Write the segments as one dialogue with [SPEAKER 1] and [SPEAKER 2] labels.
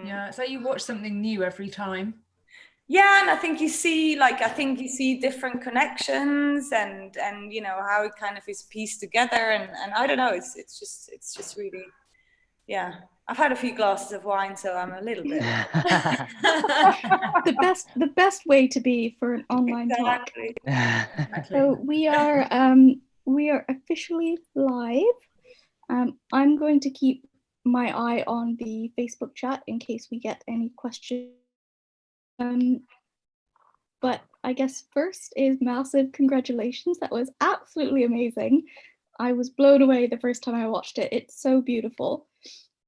[SPEAKER 1] Yeah, it's like you watch something new every time.
[SPEAKER 2] Yeah, and I think you see, different connections, and you know how it kind of is pieced together, and I don't know, it's just really, yeah. I've had a few glasses of wine, so I'm a little bit.
[SPEAKER 3] The best way to be for an online
[SPEAKER 2] Exactly.
[SPEAKER 3] talk. So we are officially live. I'm going to keep my eye on the Facebook chat in case we get any questions. But I guess first is massive congratulations. That was absolutely amazing. I was blown away the first time I watched it. It's so beautiful.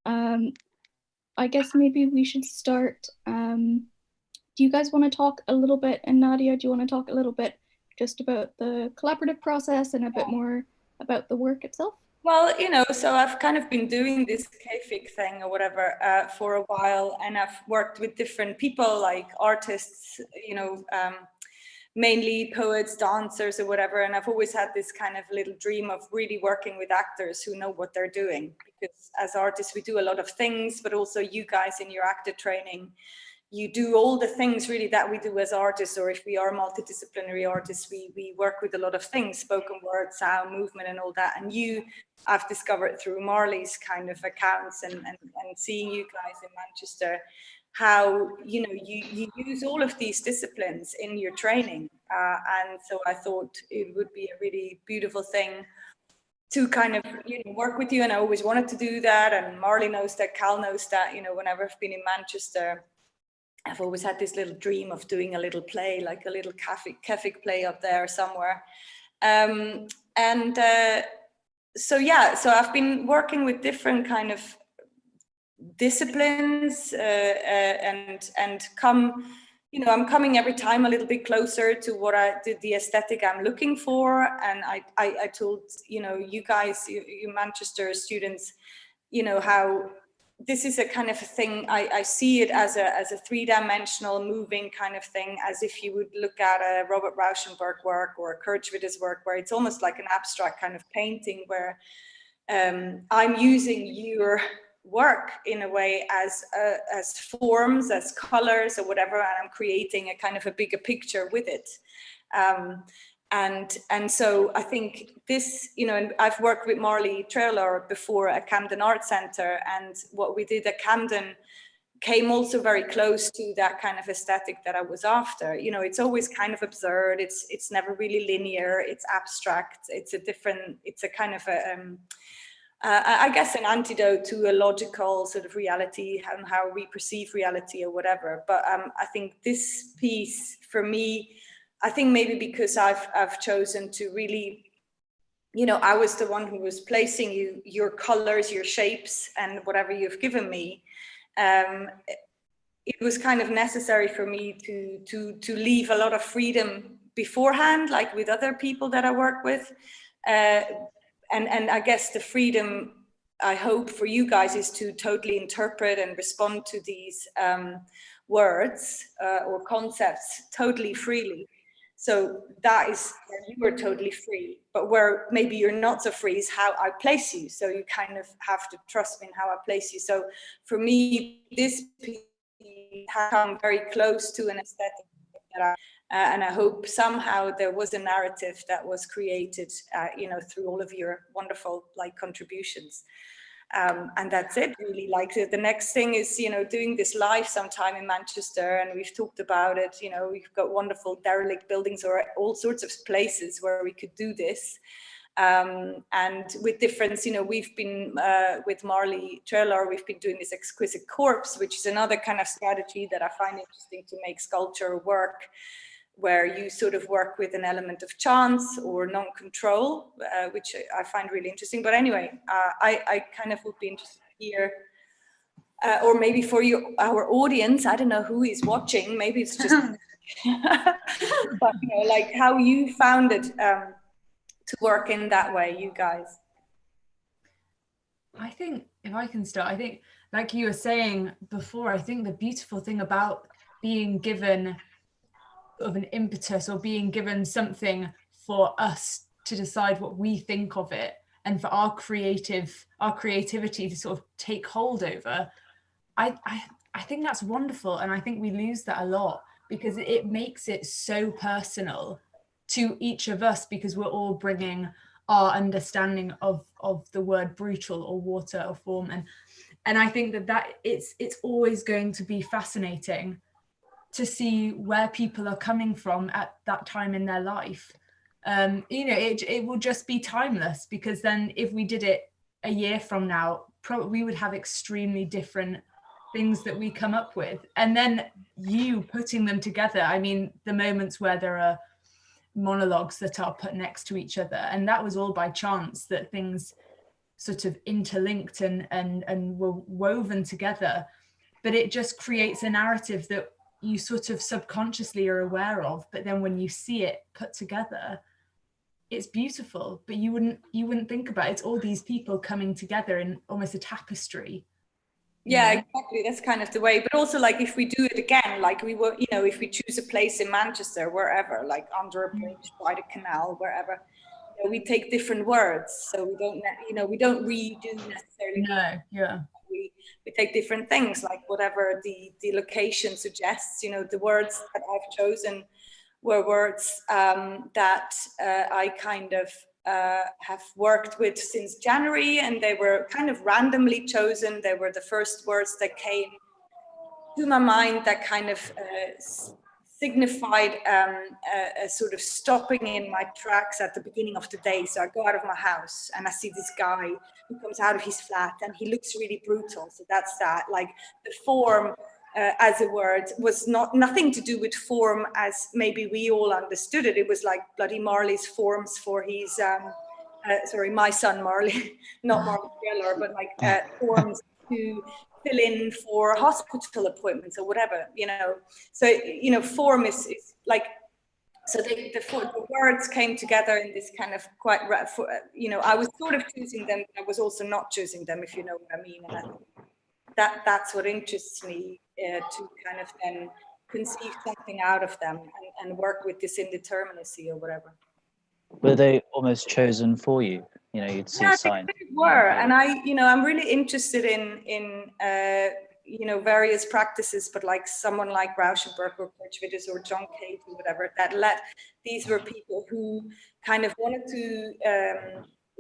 [SPEAKER 3] I guess maybe we should start. Do you guys want to talk a little bit, and Nadia, do you want to talk a little bit just about the collaborative process and a bit more about the work itself?
[SPEAKER 2] Well, you know, so I've kind of been doing this KFIC thing or whatever for a while, and I've worked with different people, like artists, you know, mainly poets, dancers or whatever. And I've always had this kind of little dream of really working with actors who know what they're doing, because as artists, we do a lot of things, but also you guys in your actor training, you do all the things really that we do as artists, or if we are multidisciplinary artists, we work with a lot of things, spoken word, sound, movement, and all that. And I've discovered through Marley's kind of accounts and seeing you guys in Manchester, how, you know, you use all of these disciplines in your training. And so I thought it would be a really beautiful thing to kind of, you know, work with you. And I always wanted to do that. And Marley knows that, Cal knows that, you know, whenever I've been in Manchester, I've always had this little dream of doing a little play, like a little KFIC play up there somewhere. So yeah, so I've been working with different kind of disciplines and come, you know, I'm coming every time a little bit closer to what the aesthetic I'm looking for. And I told, you know, you guys, you Manchester students, you know, how this is a kind of a thing. I see it as a three-dimensional moving kind of thing, as if you would look at a Robert Rauschenberg work or a Kurt Schwitter's work, where it's almost like an abstract kind of painting, where I'm using your work in a way as forms, as colors or whatever, and I'm creating a kind of a bigger picture with it. And so I think this, you know, and I've worked with Marley Trailer before at Camden Art Centre, and what we did at Camden came also very close to that kind of aesthetic that I was after. You know, it's always kind of absurd. It's never really linear. It's abstract. It's a kind of I guess an antidote to a logical sort of reality and how we perceive reality or whatever. But I think this piece for me, I think maybe because I've chosen to really, you know, I was the one who was placing your colors, your shapes, and whatever you've given me. It was kind of necessary for me to leave a lot of freedom beforehand, like with other people that I work with. And I guess the freedom I hope for you guys is to totally interpret and respond to these words or concepts totally freely. So that is where you are totally free, but where maybe you're not so free is how I place you. So you kind of have to trust me in how I place you. So for me, this piece has come very close to an aesthetic that and I hope somehow there was a narrative that was created, you know, through all of your wonderful like contributions. And that's it really. Like the next thing is, you know, doing this live sometime in Manchester, and we've talked about it, you know, we've got wonderful derelict buildings or all sorts of places where we could do this. And with difference, you know, we've been with Marley Trailer, we've been doing this exquisite corpse, which is another kind of strategy that I find interesting to make sculpture work, where you sort of work with an element of chance or non-control, which I find really interesting. But anyway, I kind of would be interested to hear, or maybe for you, our audience, I don't know who is watching, maybe it's just, but you know, like how you found it to work in that way, you guys.
[SPEAKER 1] I think if I can start, I think like you were saying before, I think the beautiful thing about being given of an impetus or being given something for us to decide what we think of it and for our creativity to sort of take hold over, I think that's wonderful, and I think we lose that a lot because it makes it so personal to each of us, because we're all bringing our understanding of the word brutal or water or form, and I think that it's always going to be fascinating to see where people are coming from at that time in their life. You know, it will just be timeless, because then if we did it a year from now, probably we would have extremely different things that we come up with. And then you putting them together, I mean, the moments where there are monologues that are put next to each other, and that was all by chance, that things sort of interlinked and were woven together. But it just creates a narrative that you sort of subconsciously are aware of, but then when you see it put together, it's beautiful. But you wouldn't think about it. It's all these people coming together in almost a tapestry.
[SPEAKER 2] Yeah, exactly. That's kind of the way. But also, like, if we do it again, like we were, you know, if we choose a place in Manchester, wherever, like under a bridge, by the canal, wherever, you know, we take different words. So we don't, you know, we don't redo necessarily.
[SPEAKER 1] No, yeah.
[SPEAKER 2] We take different things, like whatever the location suggests. You know, the words that I've chosen were words that I kind of have worked with since January, and they were kind of randomly chosen. They were the first words that came to my mind that kind of signified a sort of stopping in my tracks at the beginning of the day. So I go out of my house and I see this guy who comes out of his flat and he looks really brutal. So that's that. Like the form as a word was nothing to do with form as maybe we all understood it. It was like bloody Marley's forms for his, sorry, my son Marley, not Marley Geller, but like forms to fill in for hospital appointments or whatever, you know. So, you know, form is like, so the words came together in this kind of quite, you know, I was sort of choosing them, but I was also not choosing them, if you know what I mean. And I think that's what interests me, to kind of then conceive something out of them and work with this indeterminacy or whatever.
[SPEAKER 4] Were they almost chosen for you? You know, you'd see a sign.
[SPEAKER 2] They were, and you know, I'm really interested in you know, various practices, but like someone like Rauschenberg or Kirchwitz or John Cage or whatever, these were people who kind of wanted to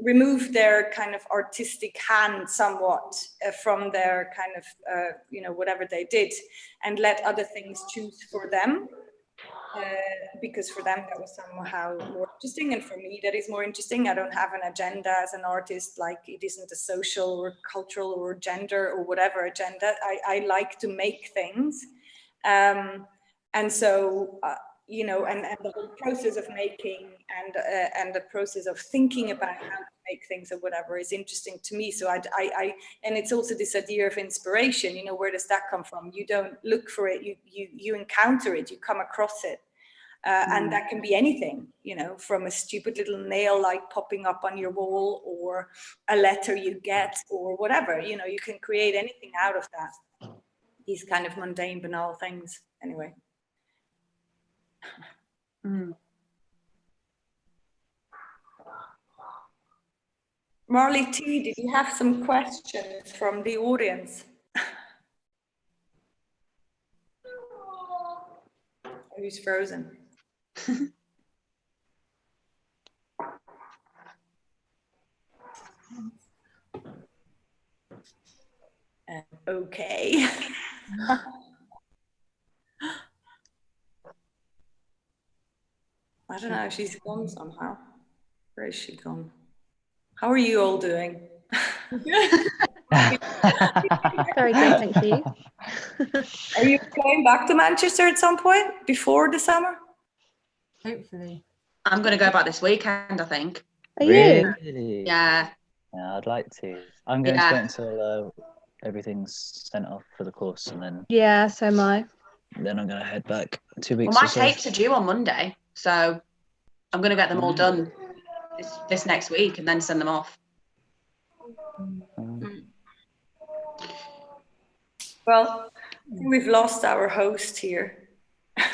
[SPEAKER 2] remove their kind of artistic hand somewhat from their kind of, you know, whatever they did, and let other things choose for them. Because for them that was somehow more interesting, and for me that is more interesting. I don't have an agenda as an artist, like it isn't a social or cultural or gender or whatever agenda. I like to make things, and so you know, and the whole process of making and the process of thinking about how to make things or whatever is interesting to me. So I and it's also this idea of inspiration. You know, where does that come from? You don't look for it, you encounter it, you come across it. And that can be anything, you know, from a stupid little nail like popping up on your wall, or a letter you get, or whatever. You know, you can create anything out of that. These kind of mundane, banal things. Anyway. Marley T, did you have some questions from the audience? Who's frozen? Okay. I don't know, she's gone somehow. Where is she gone? How are you all doing?
[SPEAKER 5] Very good, thank you.
[SPEAKER 2] Are you going back to Manchester at some point before the summer?
[SPEAKER 1] Hopefully.
[SPEAKER 6] I'm going to go back this weekend, I think.
[SPEAKER 5] Are you?
[SPEAKER 4] Really?
[SPEAKER 6] Yeah.
[SPEAKER 4] Yeah, I'd like to. I'm going to wait until everything's sent off for the course, and then
[SPEAKER 5] Yeah, so am I.
[SPEAKER 4] then I'm going to head back 2 weeks.
[SPEAKER 6] Well, my tapes are due on Monday, so I'm going to get them all done this next week and then send them off.
[SPEAKER 2] Well, I think we've lost our host here.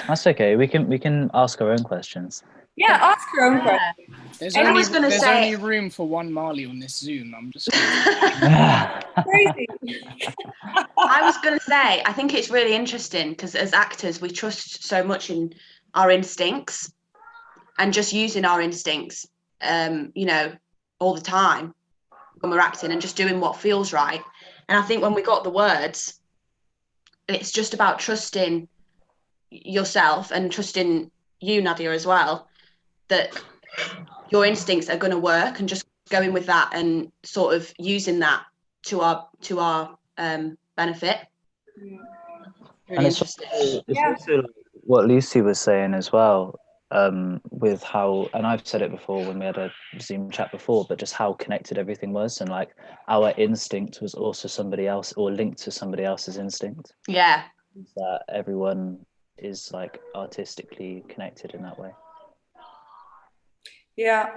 [SPEAKER 4] That's okay. We can ask our own questions.
[SPEAKER 2] Yeah, ask your own question.
[SPEAKER 7] There's
[SPEAKER 6] And I
[SPEAKER 7] only
[SPEAKER 6] was gonna
[SPEAKER 7] there's
[SPEAKER 6] say-
[SPEAKER 7] only room for one Marley on this Zoom. I'm just
[SPEAKER 2] Crazy.
[SPEAKER 6] I was going to say, I think it's really interesting because as actors, we trust so much in our instincts and just using our instincts, you know, all the time when we're acting and just doing what feels right. And I think when we got the words, it's just about trusting yourself and trusting you, Nadia, as well, that your instincts are going to work, and just going with that and sort of using that to our benefit. Really
[SPEAKER 4] And it's also what Lucy was saying as well, with how, and I've said it before when we had a Zoom chat before, but just how connected everything was, and like our instinct was also somebody else, or linked to somebody else's instinct.
[SPEAKER 6] Yeah.
[SPEAKER 4] That everyone is like artistically connected in that way.
[SPEAKER 2] Yeah.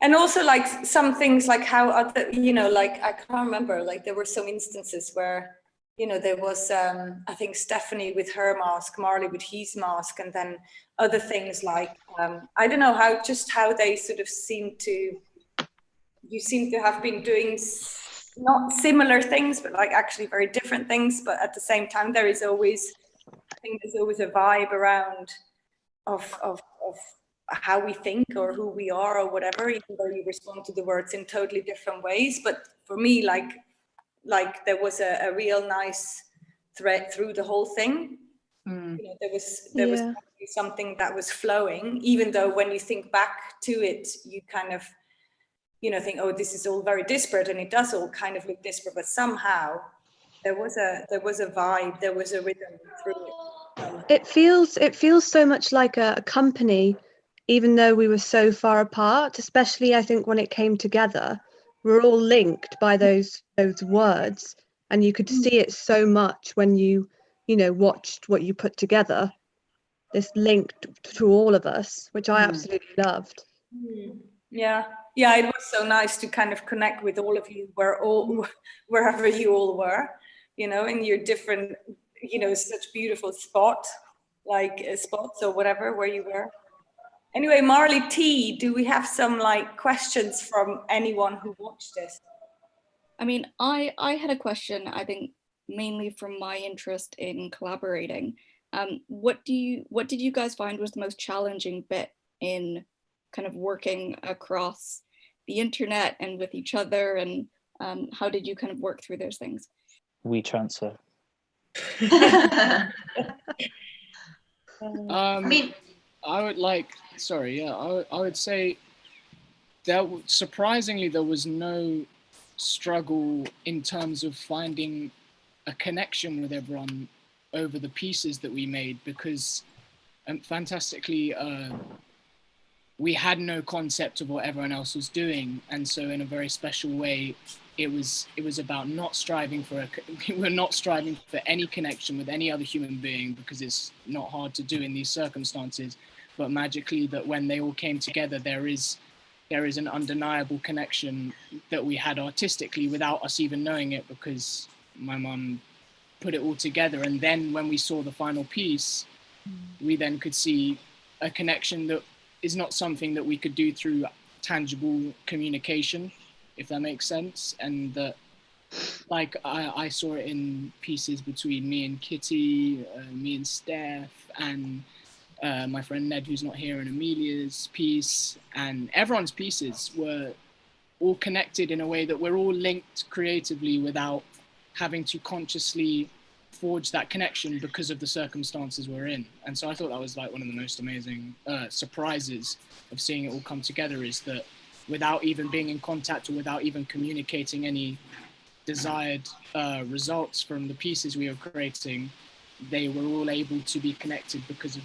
[SPEAKER 2] And also like some things like how other, you know, like I can't remember, like there were some instances where, you know, there was, I think Stephanie with her mask, Marley with his mask, and then other things like, I don't know how they sort of you seem to have been doing not similar things, but like actually very different things. But at the same time, there's always a vibe around of how we think or who we are or whatever, even though you respond to the words in totally different ways. But for me, like there was a real nice thread through the whole thing. You know, there was something that was flowing, even though when you think back to it, you kind of, you know, think, oh, this is all very disparate, and it does all kind of look disparate, but somehow there was a vibe, there was a rhythm through it.
[SPEAKER 5] It feels so much like a company, even though we were so far apart, especially I think when it came together. We're all linked by those words, and you could see it so much when you know, watched what you put together. This link to all of us, which I absolutely loved.
[SPEAKER 2] Yeah, it was so nice to kind of connect with all of you, wherever you all were, you know, in your different, you know, such beautiful spots or whatever where you were. Anyway, Marley T, do we have some like questions from anyone who watched this?
[SPEAKER 3] I mean, I had a question, I think mainly from my interest in collaborating. What did you guys find was the most challenging bit in kind of working across the internet and with each other, and how did you kind of work through those things?
[SPEAKER 4] We transfer.
[SPEAKER 7] I
[SPEAKER 6] mean,
[SPEAKER 7] I would like, sorry, yeah, I would say that surprisingly there was no struggle in terms of finding a connection with everyone over the pieces that we made, because fantastically we had no concept of what everyone else was doing, and so in a very special way it was about not striving for we're not striving for any connection with any other human being, because it's not hard to do in these circumstances, but magically that when they all came together there is an undeniable connection that we had artistically without us even knowing it, because my mum put it all together. And then when we saw the final piece, we then could see a connection that is not something that we could do through tangible communication, if that makes sense. And that, like, I saw it in pieces between me and Kitty, me and Steph, and my friend Ned, who's not here, and Amelia's piece, and everyone's pieces were all connected in a way that we're all linked creatively without having to consciously forge that connection because of the circumstances we're in. And so I thought that was like one of the most amazing surprises of seeing it all come together, is that without even being in contact or without even communicating any desired results from the pieces we were creating, they were all able to be connected because of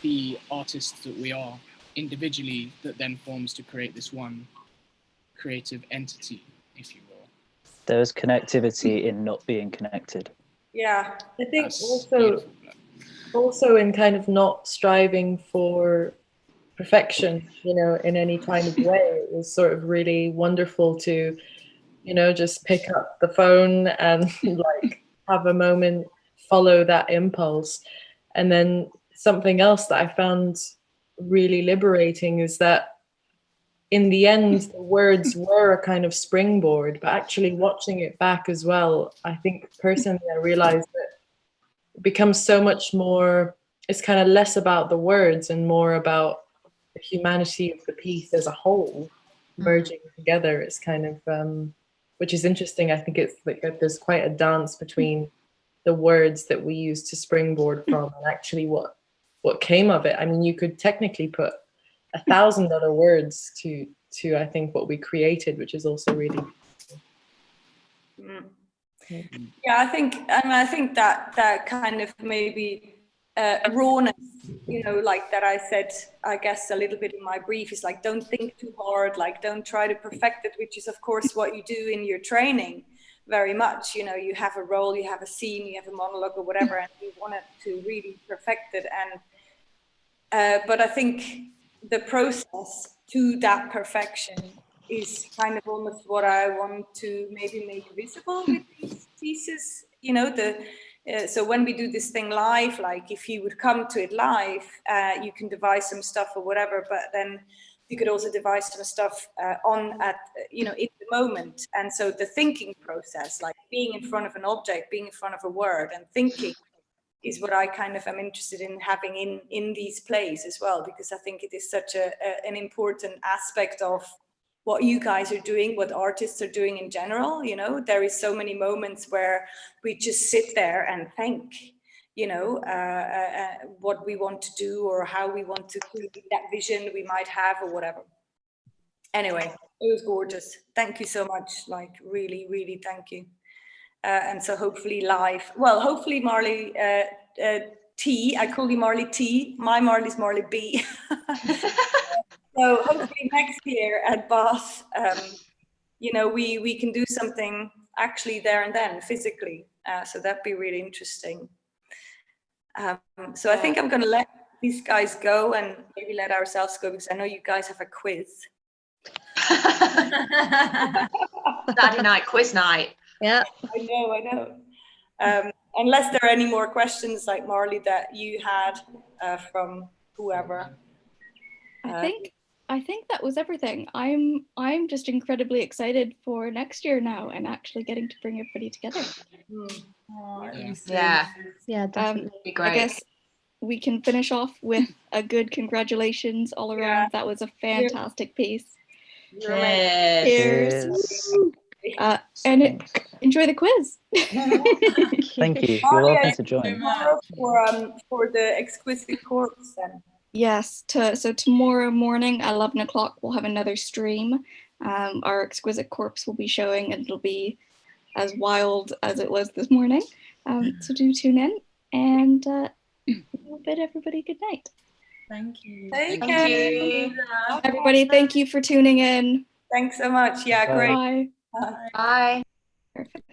[SPEAKER 7] the artists that we are individually, that then forms to create this one creative entity, if you will.
[SPEAKER 4] There is connectivity in not being connected.
[SPEAKER 2] Yeah,
[SPEAKER 8] I think
[SPEAKER 7] That's
[SPEAKER 8] also in kind of not striving for perfection, you know, in any kind of way. It was sort of really wonderful to, you know, just pick up the phone and like have a moment, follow that impulse. And then something else that I found really liberating is that in the end, the words were a kind of springboard, but actually watching it back as well, I think personally I realized that it becomes so much more, it's kind of less about the words and more about the humanity of the piece as a whole merging together. It's kind of, which is interesting. I think it's like there's quite a dance between the words that we use to springboard from and actually what came of it. I mean, you could technically put 1,000 other words to I think what we created, which is also really
[SPEAKER 2] yeah, I think that kind of maybe rawness, you know, like that I said, I guess a little bit in my brief, is like, don't think too hard, like don't try to perfect it, which is of course what you do in your training very much. You know, you have a role, you have a scene, you have a monologue or whatever, and you want it to really perfect it. And but I think the process to that perfection is kind of almost what I want to maybe make visible with these pieces. You know, so when we do this thing live, like if you would come to it live, you can devise some stuff or whatever, but then you could also devise some stuff in the moment. And so the thinking process, like being in front of an object, being in front of a word and thinking, is what I kind of am interested in having in these plays as well, because I think it is such an important aspect of what you guys are doing, what artists are doing in general. You know, there is so many moments where we just sit there and think, you know, what we want to do or how we want to create that vision we might have or whatever. Anyway, it was gorgeous. Thank you so much. Like really, really thank you. And so hopefully live, well, hopefully Marley T, I call you Marley T, my Marley's Marley B. So hopefully next year at Bath, you know, we can do something actually there and then physically. So that'd be really interesting. So I think I'm going to let these guys go and maybe let ourselves go, because I know you guys have a quiz.
[SPEAKER 6] Saturday night quiz night.
[SPEAKER 5] Yeah.
[SPEAKER 2] I know. Unless there are any more questions, like Marley, that you had from whoever.
[SPEAKER 3] I think that was everything. I'm just incredibly excited for next year now and actually getting to bring everybody together.
[SPEAKER 6] Yeah,
[SPEAKER 5] definitely.
[SPEAKER 6] be great.
[SPEAKER 3] I guess we can finish off with a good congratulations all around. Yeah. That was a fantastic piece.
[SPEAKER 6] Cheers.
[SPEAKER 3] And enjoy the quiz.
[SPEAKER 4] Thank you. You're welcome to join.
[SPEAKER 2] For the exquisite corpse then.
[SPEAKER 3] Yes, so tomorrow morning at 11 o'clock we'll have another stream. Our exquisite corpse will be showing, and it'll be as wild as it was this morning. So do tune in, and we'll bid everybody good night.
[SPEAKER 1] Thank you.
[SPEAKER 2] Thank you.
[SPEAKER 3] Everybody, thank you for tuning in.
[SPEAKER 2] Thanks so much. Yeah, great.
[SPEAKER 3] Bye.
[SPEAKER 6] Bye.
[SPEAKER 3] Perfect.